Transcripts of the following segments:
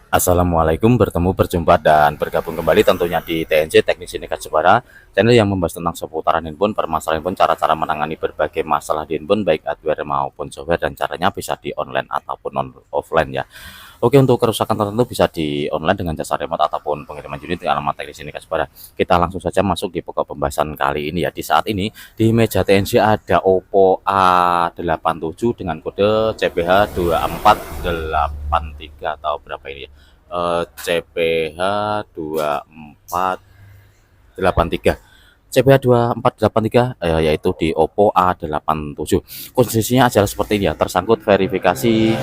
Assalamualaikum, berjumpa dan bergabung kembali tentunya di TNC Teknisi Nekat Jepara, channel yang membahas tentang seputaran handphone, permasalahan handphone, cara-cara menangani berbagai masalah di handphone, baik hardware maupun software, dan caranya bisa di online ataupun offline ya. Oke, untuk kerusakan tertentu bisa di online dengan jasa remote ataupun pengiriman unit ke alamat Teknisi Nekat Jepara. Kita langsung saja masuk di pokok pembahasan kali ini ya. Di saat ini di meja TNC ada Oppo A87 dengan kode CPH 2483 atau berapa ini ya? CPH 2483 CPH 2483 yaitu di Oppo A87. Posisinya adalah seperti ini ya, tersangkut verifikasi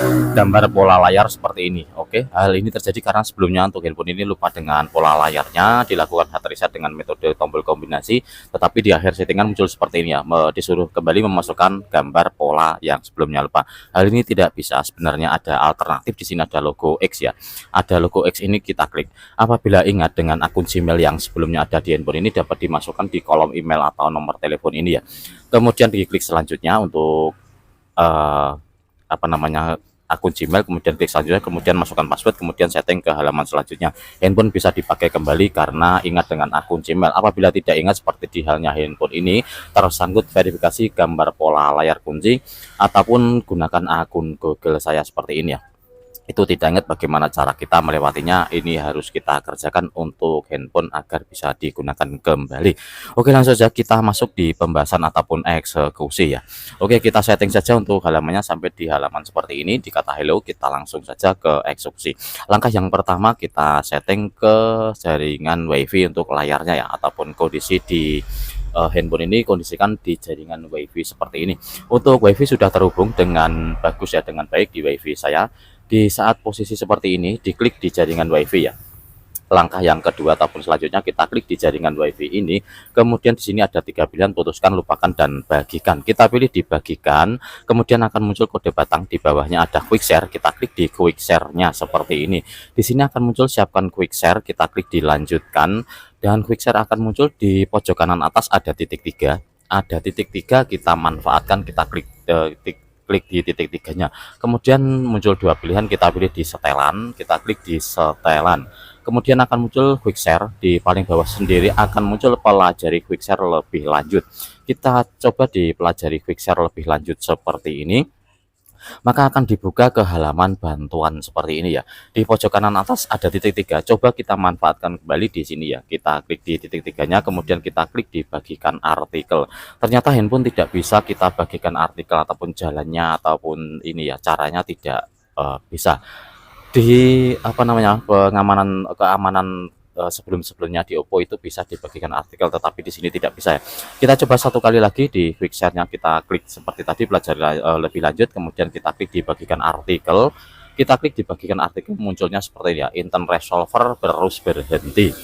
gambar pola layar seperti ini. Oke, hal ini terjadi karena sebelumnya untuk handphone ini lupa dengan pola layarnya, dilakukan hard reset dengan metode tombol kombinasi, tetapi di akhir settingan muncul seperti ini ya, disuruh kembali memasukkan gambar pola yang sebelumnya lupa. Hal ini tidak bisa, sebenarnya ada alternatif. Di sini ada logo X ya, ada logo X ini kita klik. Apabila ingat dengan akun Gmail yang sebelumnya ada di handphone ini, dapat dimasukkan di kolom email atau nomor telepon ini ya. Kemudian diklik selanjutnya untuk akun Gmail, kemudian klik selanjutnya, kemudian masukkan password, kemudian setting ke halaman selanjutnya. Handphone bisa dipakai kembali karena ingat dengan akun Gmail. Apabila tidak ingat seperti di halnya handphone ini tersangkut verifikasi gambar pola layar kunci ataupun gunakan akun Google saya seperti ini ya, itu tidak ingat bagaimana cara kita melewatinya, ini harus kita kerjakan untuk handphone agar bisa digunakan kembali. Oke, langsung saja kita masuk di pembahasan ataupun eksekusi ya. Oke, kita setting saja untuk halamannya sampai di halaman seperti ini, di kata hello. Kita langsung saja ke eksekusi. Langkah yang pertama, kita setting ke jaringan WiFi untuk layarnya ya, ataupun kondisi di handphone ini kondisikan di jaringan WiFi seperti ini. Untuk WiFi sudah terhubung dengan bagus ya, dengan baik di WiFi saya. Di saat posisi seperti ini, diklik di jaringan WiFi ya. Langkah yang kedua ataupun selanjutnya, kita klik di jaringan WiFi ini. Kemudian di sini ada 3 pilihan, putuskan, lupakan, dan bagikan. Kita pilih dibagikan, kemudian akan muncul kode batang. Di bawahnya ada quick share, kita klik di quick share-nya seperti ini. Di sini akan muncul siapkan quick share, kita klik dilanjutkan, dan quick share akan muncul di pojok kanan atas ada titik 3. Ada titik 3, kita manfaatkan, kita klik di titik 3-nya. Kemudian muncul 2 pilihan, kita pilih di setelan, kita klik di setelan. Kemudian akan muncul quick share, di paling bawah sendiri akan muncul pelajari quick share lebih lanjut. Kita coba di pelajari quick share lebih lanjut seperti ini. Maka akan dibuka ke halaman bantuan seperti ini ya. Di pojok kanan atas ada titik 3. Coba kita manfaatkan kembali di sini ya. Kita klik di titik 3-nya, kemudian kita klik di bagikan artikel. Ternyata handphone tidak bisa kita bagikan artikel ataupun jalannya ataupun ini ya, caranya tidak bisa. Di keamanan sebelum-sebelumnya di Oppo itu bisa dibagikan artikel, tetapi di sini tidak bisa ya. Kita coba satu kali lagi di quick share-nya, kita klik seperti tadi, pelajari lebih lanjut, kemudian kita klik dibagikan artikel. Kita klik dibagikan artikel, munculnya seperti ini ya, internet resolver terus berhenti.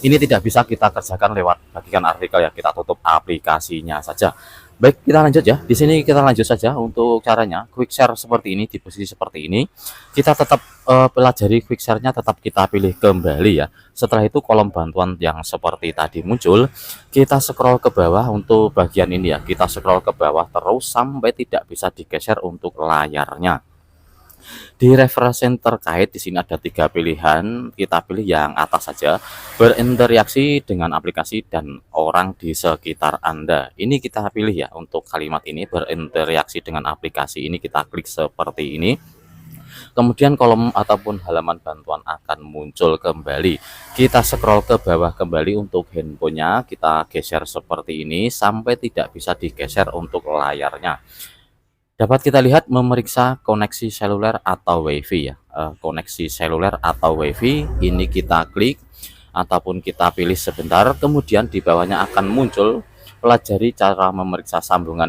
Ini tidak bisa kita kerjakan lewat bagikan artikel ya, kita tutup aplikasinya saja. Baik, kita lanjut ya. Di sini kita lanjut saja untuk caranya. Quick share seperti ini, di posisi seperti ini. Kita tetap pelajari quick share-nya, tetap kita pilih kembali ya. Setelah itu kolom bantuan yang seperti tadi muncul, kita scroll ke bawah untuk bagian ini ya. Kita scroll ke bawah terus sampai tidak bisa digeser untuk layarnya. Di referensi terkait di sini ada 3 pilihan, kita pilih yang atas saja, berinteraksi dengan aplikasi dan orang di sekitar Anda. Ini kita pilih ya, untuk kalimat ini berinteraksi dengan aplikasi ini kita klik seperti ini. Kemudian kolom ataupun halaman bantuan akan muncul kembali. Kita scroll ke bawah kembali untuk handphonenya, kita geser seperti ini sampai tidak bisa digeser untuk layarnya. Dapat kita lihat memeriksa koneksi seluler atau WiFi ya. Koneksi seluler atau WiFi ini kita klik ataupun kita pilih sebentar, kemudian di bawahnya akan muncul pelajari cara memeriksa sambungan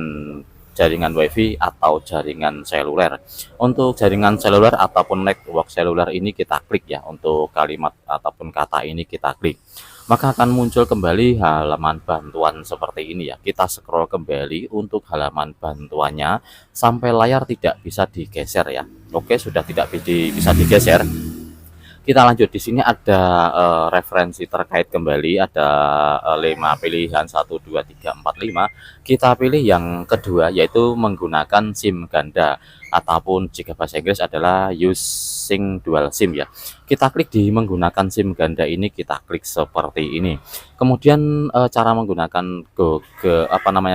jaringan WiFi atau jaringan seluler. Untuk jaringan seluler ataupun network seluler ini kita klik ya, untuk kalimat ataupun kata ini kita klik. Maka akan muncul kembali halaman bantuan seperti ini ya. Kita scroll kembali untuk halaman bantuannya sampai layar tidak bisa digeser ya. Oke, sudah tidak bisa digeser. Kita lanjut. Di sini ada referensi terkait kembali, ada 5 pilihan, 1 2 3 4 5. Kita pilih yang kedua, yaitu menggunakan SIM ganda ataupun jika bahasa Inggris adalah using dual SIM ya. Kita klik di menggunakan SIM ganda ini, kita klik seperti ini. Kemudian cara menggunakan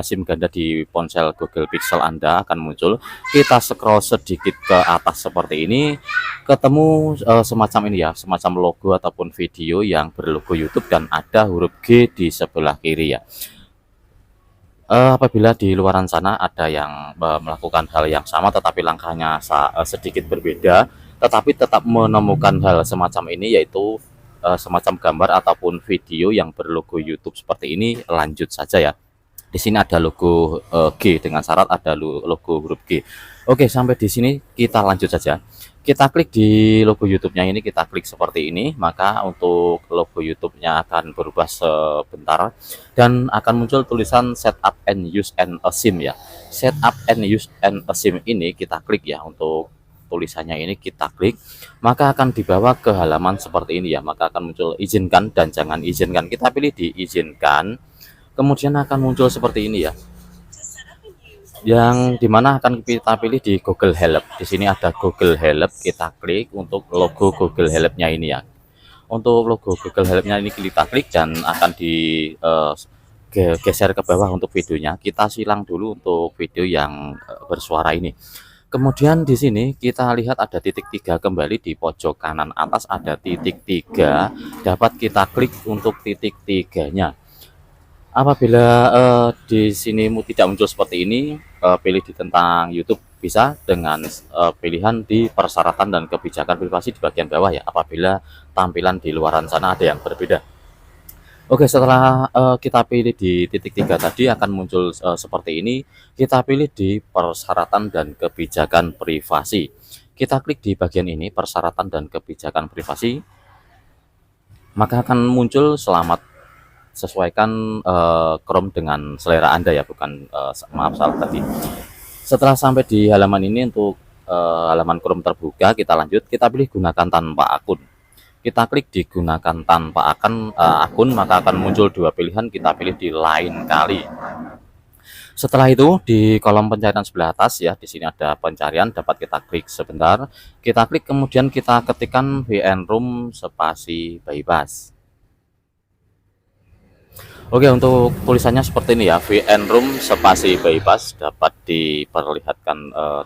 SIM ganda di ponsel Google Pixel Anda akan muncul. Kita scroll sedikit ke atas seperti ini, ketemu semacam ini ya, semacam logo ataupun video yang berlogo YouTube dan ada huruf G di sebelah kiri ya. Apabila di luaran sana ada yang melakukan hal yang sama tetapi langkahnya sedikit berbeda, tetapi tetap menemukan hal semacam ini, yaitu semacam gambar ataupun video yang berlogo YouTube seperti ini, lanjut saja ya. Di sini ada logo G dengan syarat ada logo huruf G. Oke, sampai di sini kita lanjut saja. Kita klik di logo YouTube-nya ini, kita klik seperti ini, maka untuk logo YouTube-nya akan berubah sebentar dan akan muncul tulisan setup and use and a SIM ya. Setup and use and a SIM ini kita klik ya. Untuk tulisannya ini kita klik, maka akan dibawa ke halaman seperti ini ya. Maka akan muncul izinkan dan jangan izinkan. Kita pilih di izinkan, kemudian akan muncul seperti ini ya, yang dimana akan kita pilih di Google Help. Di sini ada Google Help, kita klik untuk logo Google Help-nya ini ya. Untuk logo Google Help-nya ini kita klik dan akan geser ke bawah untuk videonya. Kita silang dulu untuk video yang bersuara ini. Kemudian di sini kita lihat ada titik 3 kembali di pojok kanan atas, ada titik 3, dapat kita klik untuk titik 3-nya. Apabila di sini tidak muncul seperti ini, pilih di tentang YouTube bisa dengan pilihan di persyaratan dan kebijakan privasi di bagian bawah ya, apabila tampilan di luaran sana ada yang berbeda. Oke, setelah kita pilih di titik 3 tadi akan muncul seperti ini. Kita pilih di persyaratan dan kebijakan privasi. Kita klik di bagian ini, persyaratan dan kebijakan privasi, maka akan muncul selamat sesuaikan Chrome dengan selera Anda ya, bukan maaf salah tadi. Setelah sampai di halaman ini, untuk halaman Chrome terbuka, kita lanjut, kita pilih gunakan tanpa akun. Kita klik di gunakan tanpa akun, maka akan muncul dua pilihan, kita pilih di lain kali. Setelah itu di kolom pencarian sebelah atas ya, di sini ada pencarian, dapat kita klik sebentar. Kita klik, kemudian kita ketikkan VNRoom spasi bypass. Oke, untuk tulisannya seperti ini ya, VNRoom spasi bypass, dapat diperlihatkan,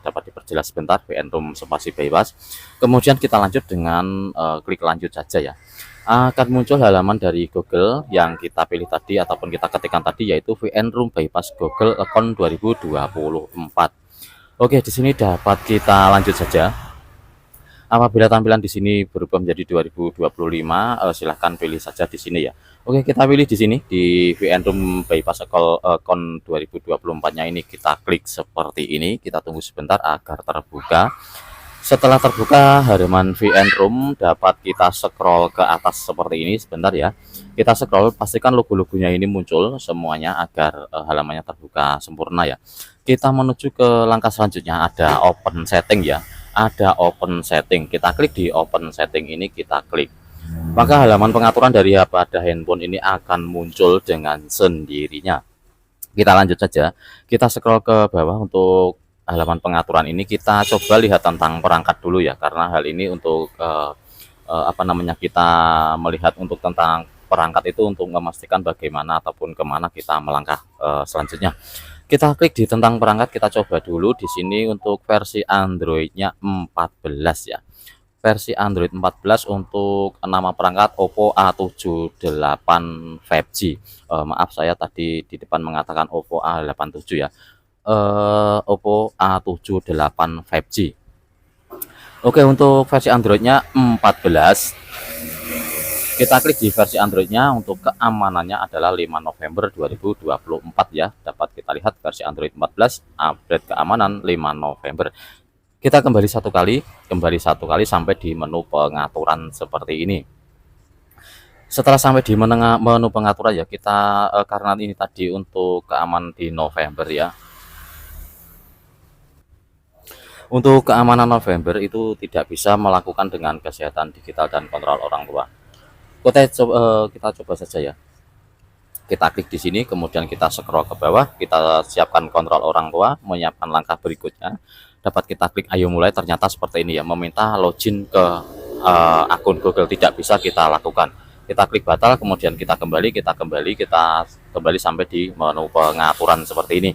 dapat diperjelas sebentar, VNRoom spasi bypass. Kemudian kita lanjut dengan klik lanjut saja ya. Akan muncul halaman dari Google yang kita pilih tadi ataupun kita ketikkan tadi, yaitu VNRoom bypass Google Account 2024. Oke, di sini dapat kita lanjut saja. Apabila tampilan di sini berubah menjadi 2025, silahkan pilih saja di sini ya. Oke, kita pilih di sini di VNRoom bypass account 2024-nya ini, kita klik seperti ini. Kita tunggu sebentar agar terbuka. Setelah terbuka halaman VNRoom, dapat kita scroll ke atas seperti ini sebentar ya. Kita scroll, pastikan logo-logonya ini muncul semuanya agar halamannya terbuka sempurna ya. Kita menuju ke langkah selanjutnya, ada open setting ya. Ada open setting, kita klik di open setting ini, kita klik. Maka halaman pengaturan dari pada handphone ini akan muncul dengan sendirinya. Kita lanjut saja, kita scroll ke bawah. Untuk halaman pengaturan ini kita coba lihat tentang perangkat dulu ya, karena hal ini untuk kita melihat untuk tentang perangkat itu untuk memastikan bagaimana ataupun kemana kita melangkah selanjutnya. Kita klik di tentang perangkat, kita coba dulu di sini untuk versi Android-nya 14 ya. Versi Android 14 untuk nama perangkat Oppo A78 5G. Maaf, saya tadi di depan mengatakan Oppo A87 ya. Oppo A78 5G. Oke, untuk versi Android-nya 14. Kita klik di versi Android-nya, untuk keamanannya adalah 5 November 2024 ya. Dapat kita lihat versi Android 14 update keamanan 5 November. Kita kembali satu kali sampai di menu pengaturan seperti ini. Setelah sampai di menu pengaturan ya, kita karena ini tadi untuk keamanan di November ya. Untuk keamanan November itu tidak bisa melakukan dengan kesehatan digital dan kontrol orang tua. Kita coba saja ya. Kita klik di sini, kemudian kita scroll ke bawah, kita siapkan kontrol orang tua, menyiapkan langkah berikutnya. dapat kita klik ayo mulai, ternyata seperti ini ya, meminta login ke akun Google, tidak bisa kita lakukan. Kita klik batal, kemudian kita kembali sampai di menu pengaturan seperti ini.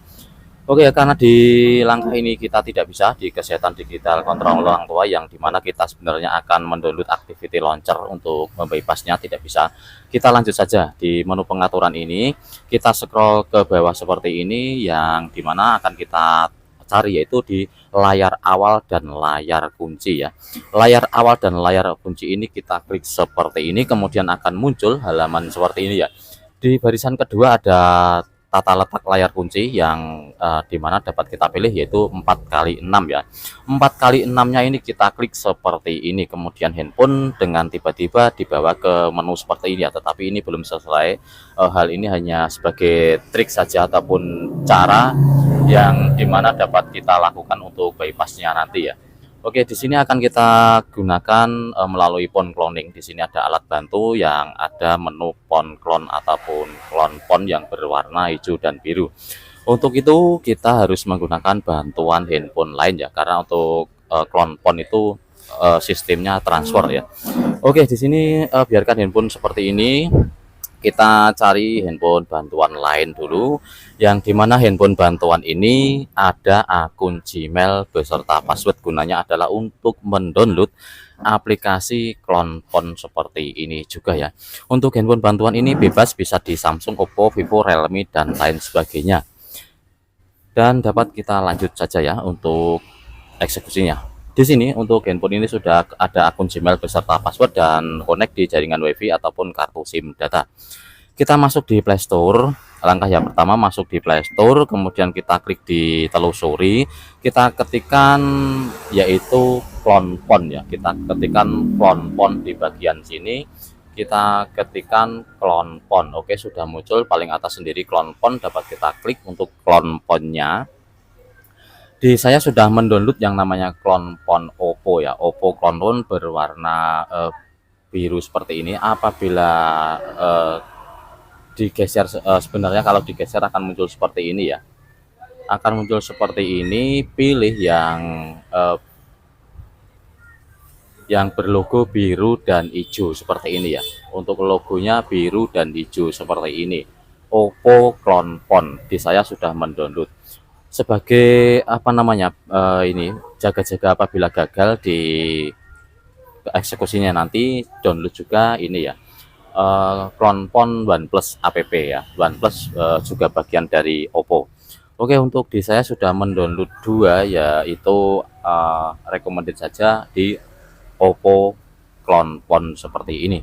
Oke ya, karena di langkah ini kita tidak bisa di kesehatan digital kontrol orang tua, yang dimana kita sebenarnya akan mendownload activity launcher untuk membypassnya, tidak bisa. Kita lanjut saja di menu pengaturan ini, kita scroll ke bawah seperti ini, yang dimana akan kita cari yaitu di layar awal dan layar kunci ya. Layar awal dan layar kunci ini kita klik seperti ini, kemudian akan muncul halaman seperti ini ya. Di barisan kedua ada tata letak layar kunci yang dimana dapat kita pilih yaitu 4x6 ya. 4x6-nya ini kita klik seperti ini, kemudian handphone dengan tiba-tiba dibawa ke menu seperti ini ya. Tetapi ini belum selesai. Hal ini hanya sebagai trik saja ataupun cara yang dimana dapat kita lakukan untuk bypassnya nanti ya. Oke, di sini akan kita gunakan melalui phone cloning. Di sini ada alat bantu yang ada menu phone clone ataupun clone phone yang berwarna hijau dan biru. Untuk itu kita harus menggunakan bantuan handphone lain ya, karena untuk clone phone itu sistemnya transfer ya. Oke, di sini biarkan handphone seperti ini. Kita cari handphone bantuan lain dulu, yang dimana handphone bantuan ini ada akun Gmail beserta password. Gunanya adalah untuk mendownload aplikasi clone phone seperti ini juga ya. Untuk handphone bantuan ini bebas, bisa di Samsung, Oppo, Vivo, Realme dan lain sebagainya. Dan dapat kita lanjut saja ya untuk eksekusinya. Di sini untuk handphone ini sudah ada akun Gmail beserta password dan connect di jaringan WiFi ataupun kartu SIM data. Kita masuk di Play Store. Langkah yang pertama masuk di Play Store, kemudian kita klik di telusuri, kita ketikkan yaitu clone phone ya. Kita ketikkan clone phone di bagian sini. Kita ketikkan clone phone. Oke, sudah muncul paling atas sendiri clone phone, dapat kita klik untuk clone phone-nya. Di saya sudah mendownload yang namanya clone phone Oppo ya. Oppo clone phone berwarna biru seperti ini. Apabila digeser, sebenarnya kalau digeser akan muncul seperti ini ya. Akan muncul seperti ini. Pilih yang berlogo biru dan hijau seperti ini ya. Untuk logonya biru dan hijau seperti ini. Oppo clone phone. Di saya sudah mendownload. Sebagai apa namanya, ini jaga-jaga apabila gagal di eksekusinya nanti, download juga ini ya, clone phone OnePlus app ya. OnePlus juga bagian dari Oppo. Oke, untuk di saya sudah mendownload dua, yaitu recommended saja di Oppo clone phone seperti ini.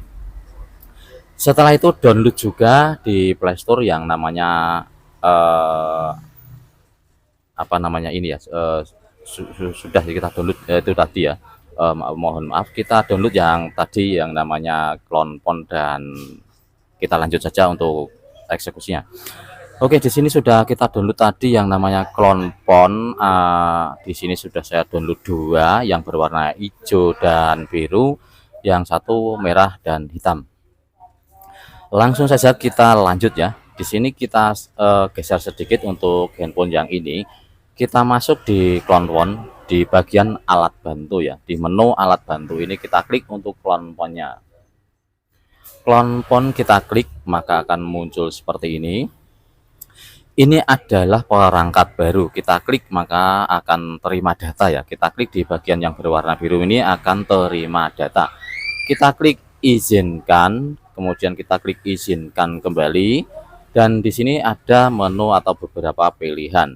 Setelah itu download juga di Play Store yang namanya apa namanya ini ya, sudah kita download itu tadi ya. Mohon maaf, kita download yang tadi yang namanya clone phone, dan kita lanjut saja untuk eksekusinya. Oke, di sini sudah kita download tadi yang namanya clone phone. Di sini sudah saya download dua, yang berwarna hijau dan biru, yang satu merah dan hitam. Langsung saja kita lanjut ya. Di sini kita geser sedikit untuk handphone yang ini. Kita masuk di clone phone di bagian alat bantu ya. Di menu alat bantu ini kita klik untuk clone phone-nya. Clone phone kita klik, maka akan muncul seperti ini. Ini adalah perangkat baru. Kita klik maka akan terima data ya. Kita klik di bagian yang berwarna biru ini, akan terima data. Kita klik izinkan, kemudian kita klik izinkan kembali, dan di sini ada menu atau beberapa pilihan.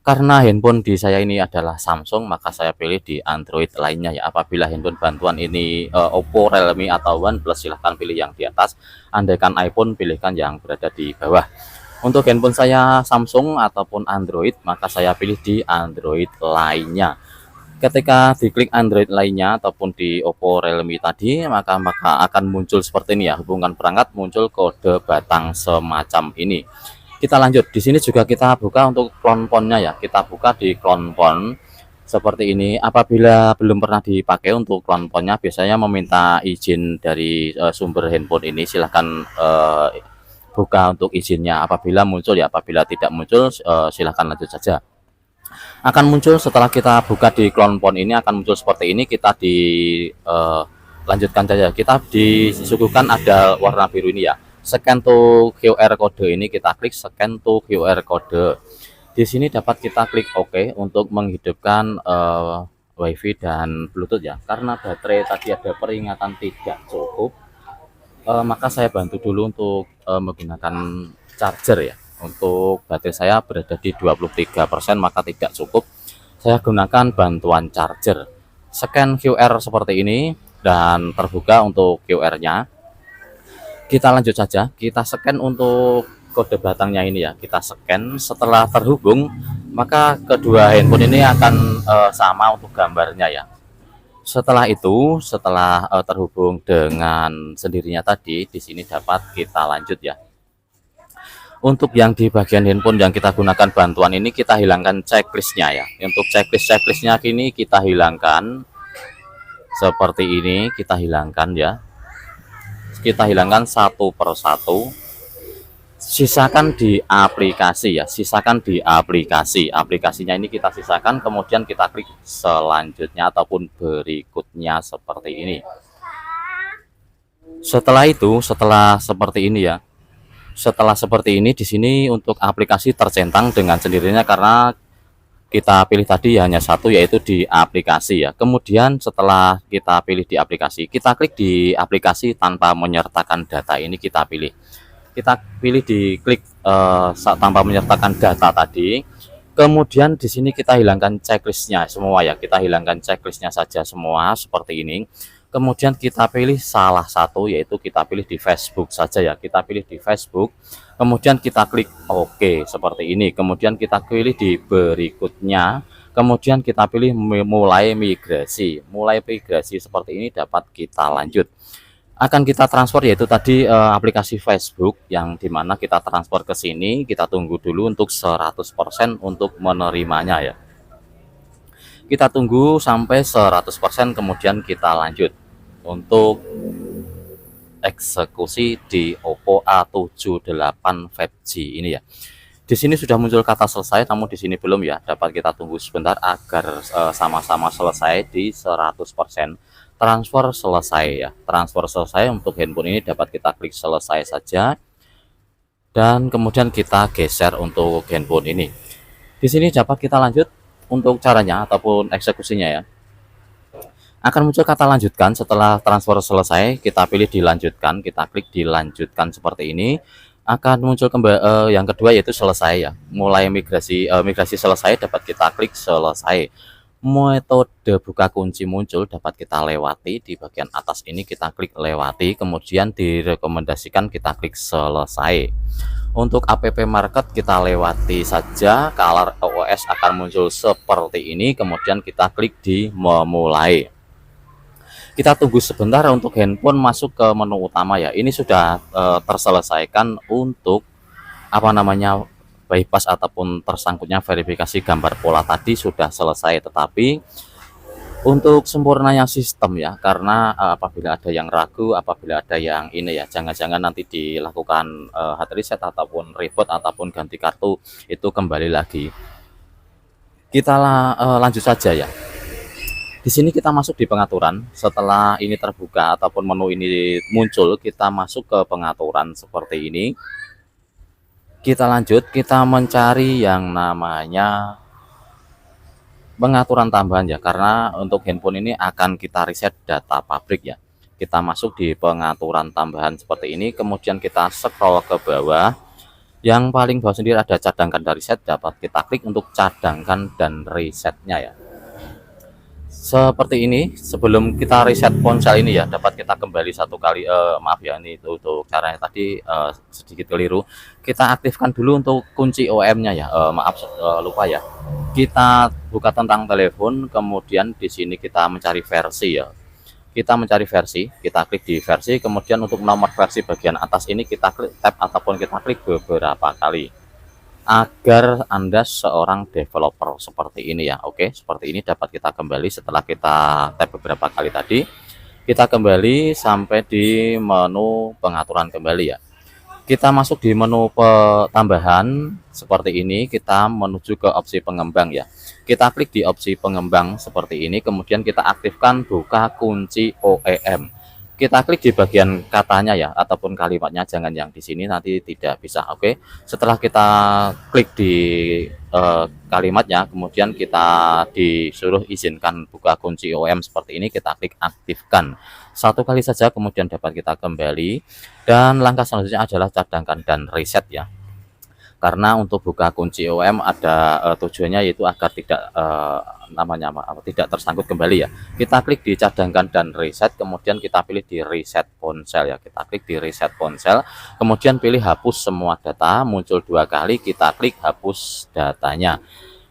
Karena handphone di saya ini adalah Samsung, maka saya pilih di Android lainnya ya. Apabila handphone bantuan ini Oppo, Realme atau OnePlus, silahkan pilih yang di atas. Andaikan iPhone, pilihkan yang berada di bawah. Untuk handphone saya Samsung ataupun Android, maka saya pilih di Android lainnya. Ketika diklik Android lainnya ataupun di Oppo, Realme tadi, maka akan muncul seperti ini ya. Hubungan perangkat, muncul kode batang semacam ini. Kita lanjut. Di sini juga kita buka untuk clone phone-nya ya. Kita buka di clone phone seperti ini. Apabila belum pernah dipakai untuk clone phone-nya, biasanya meminta izin dari sumber handphone ini. Silahkan buka untuk izinnya. Apabila muncul ya, apabila tidak muncul silahkan lanjut saja. Akan muncul setelah kita buka di clone phone ini, akan muncul seperti ini. Kita di lanjutkan saja, kita disuguhkan ada warna biru ini ya, scan to QR code. Ini kita klik scan to QR code. Di sini dapat kita klik OK untuk menghidupkan WiFi dan Bluetooth ya. Karena baterai tadi ada peringatan tidak cukup, maka saya bantu dulu untuk menggunakan charger ya. Untuk baterai saya berada di 23%, maka tidak cukup. Saya gunakan bantuan charger. Scan QR seperti ini dan terbuka untuk QR-nya. Kita lanjut saja, kita scan untuk kode batangnya ini ya. Kita scan, setelah terhubung maka kedua handphone ini akan sama untuk gambarnya ya. Setelah itu, setelah terhubung dengan sendirinya tadi, di sini dapat kita lanjut ya. Untuk yang di bagian handphone yang kita gunakan bantuan ini, kita hilangkan checklistnya ya. Untuk checklistnya kini kita hilangkan seperti ini, kita hilangkan ya. Kita hilangkan satu persatu. Sisakan di aplikasi ya, sisakan di aplikasi. Aplikasinya ini kita sisakan, kemudian kita klik selanjutnya ataupun berikutnya seperti ini. Setelah itu, setelah seperti ini ya. Setelah seperti ini, di sini untuk aplikasi tercentang dengan sendirinya karena kita pilih tadi hanya satu, yaitu di aplikasi ya. Kemudian setelah kita pilih di aplikasi, kita klik di aplikasi tanpa menyertakan data ini, kita pilih. Kita pilih di klik tanpa menyertakan data tadi. Kemudian di sini kita hilangkan checklistnya semua ya. Kita hilangkan checklistnya saja semua seperti ini. Kemudian kita pilih salah satu, yaitu kita pilih di Facebook saja ya. Kita pilih di Facebook, kemudian kita klik OK seperti ini. Kemudian kita pilih di berikutnya, kemudian kita pilih mulai migrasi. Mulai migrasi seperti ini dapat kita lanjut. Akan kita transfer, yaitu tadi aplikasi Facebook yang dimana kita transfer ke sini. Kita tunggu dulu untuk 100% untuk menerimanya ya. Kita tunggu sampai 100%, kemudian kita lanjut untuk eksekusi di Oppo A78 5G ini ya. Di sini sudah muncul kata selesai, namun di sini belum ya. Dapat kita tunggu sebentar agar sama-sama selesai di 100%. Transfer selesai ya. Transfer selesai untuk handphone ini dapat kita klik selesai saja. Dan kemudian kita geser untuk handphone ini. Di sini dapat kita lanjut untuk caranya ataupun eksekusinya ya. Akan muncul kata lanjutkan setelah transfer selesai. Kita pilih dilanjutkan, kita klik dilanjutkan seperti ini. Akan muncul kembali yang kedua, yaitu selesai ya. Mulai migrasi selesai, dapat kita klik selesai. Metode buka kunci muncul, dapat kita lewati di bagian atas ini, kita klik lewati. Kemudian direkomendasikan, kita klik selesai. Untuk app market kita lewati saja. Color OS akan muncul seperti ini, kemudian kita klik di memulai. Kita tunggu sebentar untuk handphone masuk ke menu utama ya. Ini sudah terselesaikan untuk bypass ataupun tersangkutnya verifikasi gambar pola tadi sudah selesai. Tetapi untuk sempurnanya sistem ya, karena apabila ada yang ragu, apabila ada yang ini ya, jangan-jangan nanti dilakukan hard reset ataupun reboot ataupun ganti kartu, itu kembali lagi. Kita lanjut saja ya. Di sini kita masuk di pengaturan. Setelah ini terbuka ataupun menu ini muncul, kita masuk ke pengaturan seperti ini. Kita lanjut, kita mencari yang namanya pengaturan tambahan ya, karena untuk handphone ini akan kita reset data pabrik ya. Kita masuk di pengaturan tambahan seperti ini, kemudian kita scroll ke bawah. Yang paling bawah sendiri ada cadangkan dan reset, dapat kita klik untuk cadangkan dan resetnya ya. Seperti ini. Sebelum kita reset ponsel ini ya, dapat kita kembali satu kali, maaf ya, ini untuk caranya tadi sedikit keliru. Kita aktifkan dulu untuk kunci OEM-nya ya, maaf lupa ya. Kita buka tentang telepon, kemudian di sini kita mencari versi ya. Kita mencari versi, kita klik di versi, kemudian untuk nomor versi bagian atas ini kita klik tab ataupun kita klik beberapa kali agar Anda seorang developer seperti ini ya. Oke, seperti ini dapat kita kembali setelah kita tap beberapa kali tadi. Kita kembali sampai di menu pengaturan kembali ya. Kita masuk di menu tambahan seperti ini, kita menuju ke opsi pengembang ya. Kita klik di opsi pengembang seperti ini, kemudian kita aktifkan buka kunci OEM. Kita klik di bagian katanya ya, ataupun kalimatnya, jangan yang di sini, nanti tidak bisa. Oke, setelah kita klik di kalimatnya, kemudian kita disuruh izinkan buka kunci OEM seperti ini, kita klik aktifkan satu kali saja, kemudian dapat kita kembali. Dan langkah selanjutnya adalah cadangkan dan reset ya, karena untuk buka kunci OEM ada tujuannya, yaitu agar tidak tidak tersangkut kembali ya. Kita klik di cadangkan dan reset, kemudian kita pilih di reset ponsel ya. Kita klik di reset ponsel, kemudian pilih hapus semua data, muncul 2 kali, kita klik hapus datanya.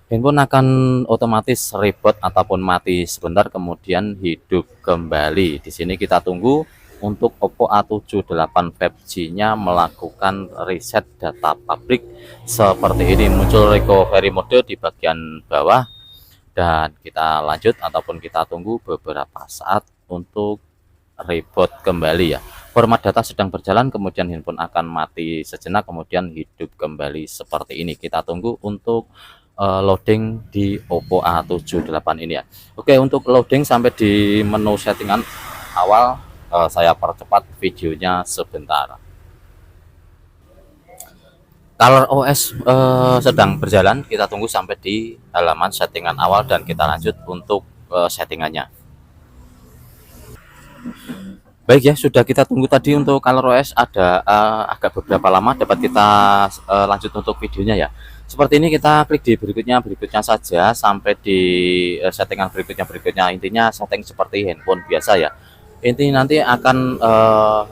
Handphone akan otomatis reboot ataupun mati sebentar, kemudian hidup kembali. Di sini kita tunggu untuk Oppo A78 5G-nya melakukan reset data pabrik seperti ini. Muncul recovery mode di bagian bawah, dan kita lanjut ataupun kita tunggu beberapa saat untuk reboot kembali ya. Format data sedang berjalan, kemudian handphone akan mati sejenak, kemudian hidup kembali seperti ini. Kita tunggu untuk loading di Oppo A78 ini ya. Oke, untuk loading sampai di menu settingan awal, saya percepat videonya sebentar. ColorOS sedang berjalan, kita tunggu sampai di halaman settingan awal dan kita lanjut untuk settingannya. Baik ya, sudah kita tunggu tadi untuk ColorOS ada agak beberapa lama, dapat kita lanjut untuk videonya ya. Seperti ini, kita klik di berikutnya saja sampai di settingan berikutnya. Intinya setting seperti handphone biasa ya. Intinya nanti akan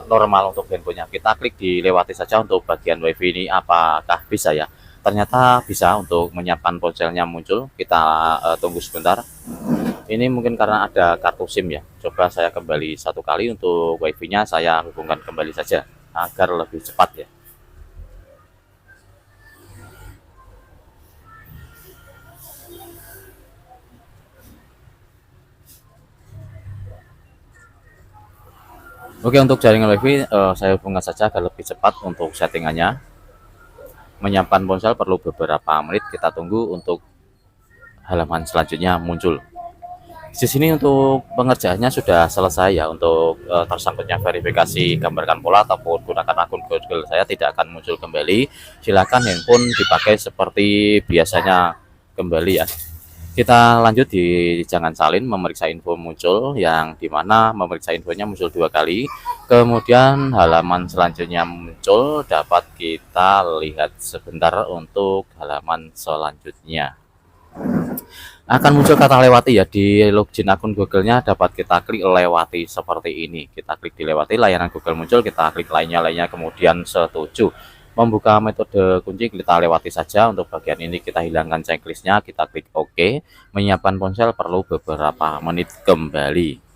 normal untuk handphonenya. Kita klik dilewati saja untuk bagian WiFi ini, apakah bisa ya. Ternyata bisa untuk menyiapkan ponselnya muncul. Kita tunggu sebentar. Ini mungkin karena ada kartu SIM ya. Coba saya kembali satu kali untuk WiFi-nya, saya hubungkan kembali saja agar lebih cepat ya. Oke, untuk jaringan WiFi saya hubungkan saja agar lebih cepat untuk settingannya. Menyiapkan ponsel perlu beberapa menit, kita tunggu untuk halaman selanjutnya muncul. Di sini untuk pengerjaannya sudah selesai ya. Untuk tersangkutnya verifikasi gambarkan pola ataupun gunakan akun Google saya tidak akan muncul kembali. Silakan handphone dipakai seperti biasanya kembali ya. Kita lanjut di jangan salin, memeriksa info muncul, yang dimana memeriksa infonya muncul 2 kali. Kemudian halaman selanjutnya muncul, dapat kita lihat sebentar untuk halaman selanjutnya. Akan muncul kata lewati ya, di login akun Google-nya dapat kita klik lewati seperti ini. Kita klik dilewati, layanan Google muncul, kita klik lainnya, kemudian setuju. Membuka metode kunci kita lewati saja. Untuk bagian ini kita hilangkan checklistnya, kita klik OK. Menyiapkan ponsel perlu beberapa menit kembali.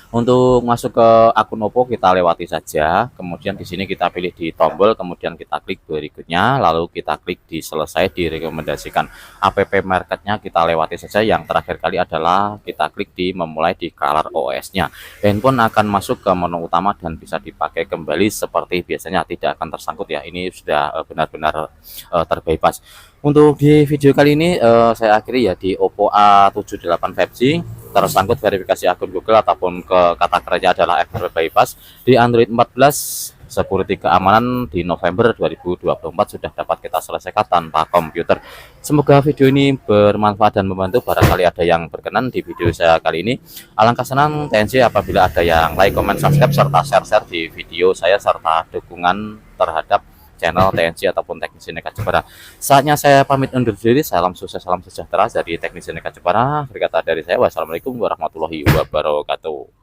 Untuk masuk ke akun Oppo kita lewati saja, kemudian di sini kita pilih di tombol, kemudian kita klik berikutnya, lalu kita klik di selesai, direkomendasikan app marketnya kita lewati saja. Yang terakhir kali adalah kita klik di memulai di ColorOS-nya. Handphone akan masuk ke menu utama dan bisa dipakai kembali seperti biasanya, tidak akan tersangkut ya. Ini sudah benar-benar terbypass. Untuk di video kali ini saya akhiri ya di Oppo A78 5G. Tersangkut verifikasi akun Google ataupun ke kata kerja adalah error bypass. Di Android 14 security keamanan di November 2024 sudah dapat kita selesaikan tanpa komputer. Semoga video ini bermanfaat dan membantu. Barangkali ada yang berkenan di video saya kali ini. Alangkah senang TNC apabila ada yang like, comment, subscribe, serta share di video saya, serta dukungan terhadap channel TNC ataupun Teknisi Nekat Jepara. Saatnya saya pamit undur diri. Salam sukses, salam sejahtera dari Teknisi Nekat Jepara. Berkata dari saya, wassalamualaikum warahmatullahi wabarakatuh.